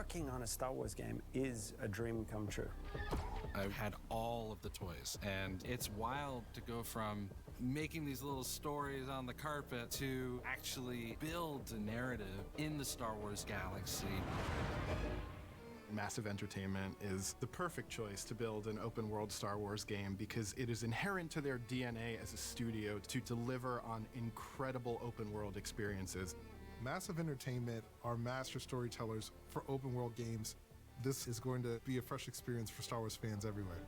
Working on a Star Wars game is a dream come true. I've had all of the toys, and it's wild to go from making these little stories on the carpet to actually build a narrative in the Star Wars galaxy. Massive Entertainment is the perfect choice to build an open-world Star Wars game because it is inherent to their DNA as a studio to deliver on incredible open-world experiences. Massive Entertainment are master storytellers for open-world games. This is going to be a fresh experience for Star Wars fans everywhere.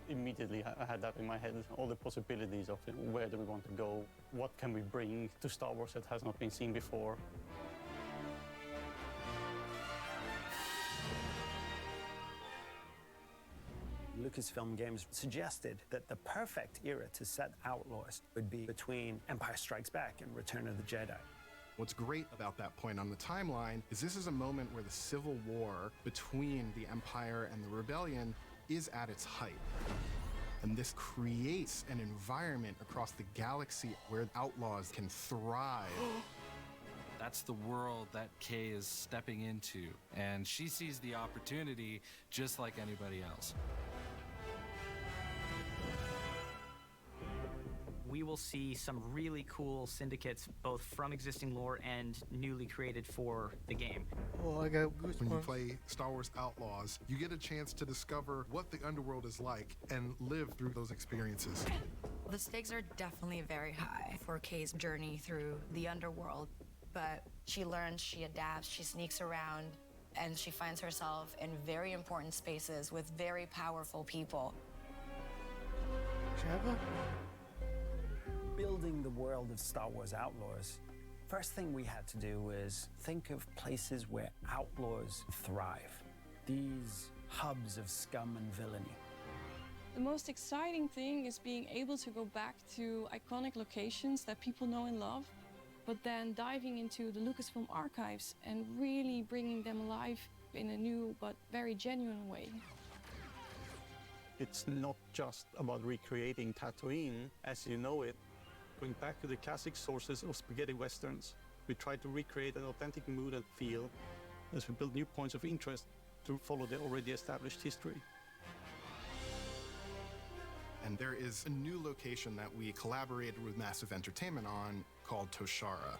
Immediately, I had that in my head, all the possibilities of where do we want to go, what can we bring to Star Wars that has not been seen before. Lucasfilm Games suggested that the perfect era to set Outlaws would be between Empire Strikes Back and Return of the Jedi. What's great about that point on the timeline is this is a moment where the civil war between the Empire and the Rebellion is at its height. And this creates an environment across the galaxy where Outlaws can thrive. That's the world that Kay is stepping into, and she sees the opportunity just like anybody else. We will see some really cool syndicates, both from existing lore and newly created for the game. Oh, I got goosebumps. When you play Star Wars Outlaws, you get a chance to discover what the underworld is like and live through those experiences. The stakes are definitely very high for Kay's journey through the underworld, but she learns, she adapts, she sneaks around, and she finds herself in very important spaces with very powerful people. Jabba? Building the world of Star Wars Outlaws, first thing we had to do was think of places where outlaws thrive. These hubs of scum and villainy. The most exciting thing is being able to go back to iconic locations that people know and love, but then diving into the Lucasfilm archives and really bringing them alive in a new but very genuine way. It's not just about recreating Tatooine as you know it. Going back to the classic sources of spaghetti westerns, we try to recreate an authentic mood and feel as we build new points of interest to follow the already established history. And there is a new location that we collaborated with Massive Entertainment on called Toshara.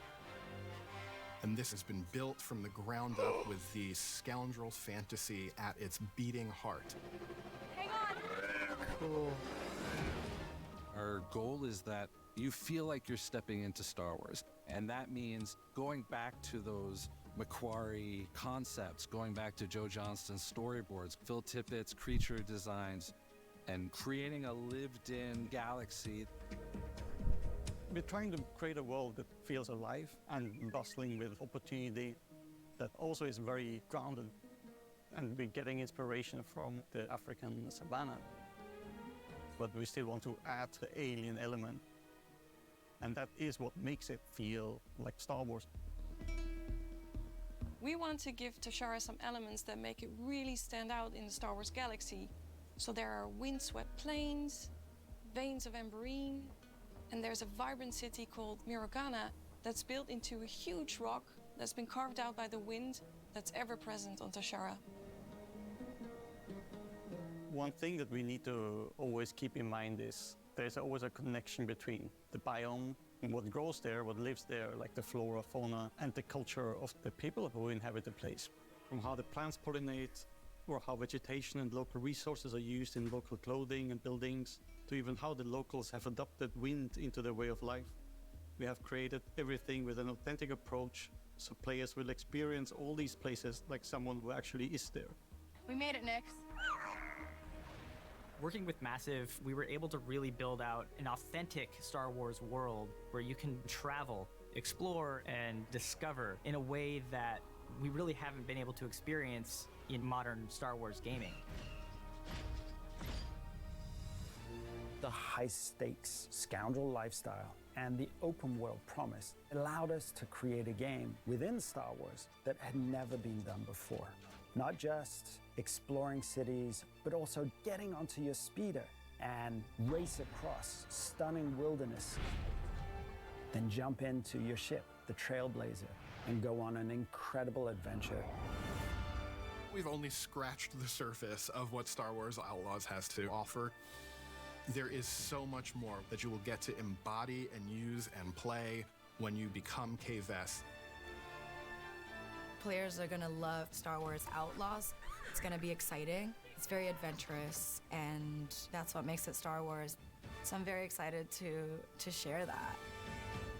And this has been built from the ground up with the scoundrel fantasy at its beating heart. Hang on! Cool. Our goal is that you feel like you're stepping into Star Wars. And that means going back to those Macquarie concepts, going back to Joe Johnston's storyboards, Phil Tippett's creature designs, and creating a lived-in galaxy. We're trying to create a world that feels alive and bustling with opportunity, that also is very grounded. And we're getting inspiration from the African savannah. But we still want to add the alien element. And that is what makes it feel like Star Wars. We want to give Toshara some elements that make it really stand out in the Star Wars galaxy. So there are windswept plains, veins of amberine, and there's a vibrant city called Mirogana that's built into a huge rock that's been carved out by the wind that's ever present on Toshara. One thing that we need to always keep in mind is there's always a connection between the biome and what grows there, what lives there, like the flora, fauna, and the culture of the people who inhabit the place. From how the plants pollinate, or how vegetation and local resources are used in local clothing and buildings, to even how the locals have adopted wind into their way of life. We have created everything with an authentic approach, so players will experience all these places like someone who actually is there. We made it, Nix. Working with Massive, we were able to really build out an authentic Star Wars world where you can travel, explore, and discover in a way that we really haven't been able to experience in modern Star Wars gaming. The high-stakes scoundrel lifestyle and the open-world promise allowed us to create a game within Star Wars that had never been done before. Not just exploring cities, but also getting onto your speeder and race across stunning wilderness. Then jump into your ship, the Trailblazer, and go on an incredible adventure. We've only scratched the surface of what Star Wars Outlaws has to offer. There is so much more that you will get to embody and use and play when you become K-Vess. Players are gonna love Star Wars Outlaws. It's gonna be exciting. It's very adventurous, and that's what makes it Star Wars. So I'm very excited to share that.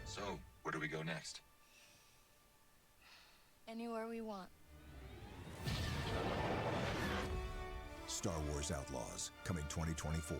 So, where do we go next? Anywhere we want. Star Wars Outlaws, coming 2024.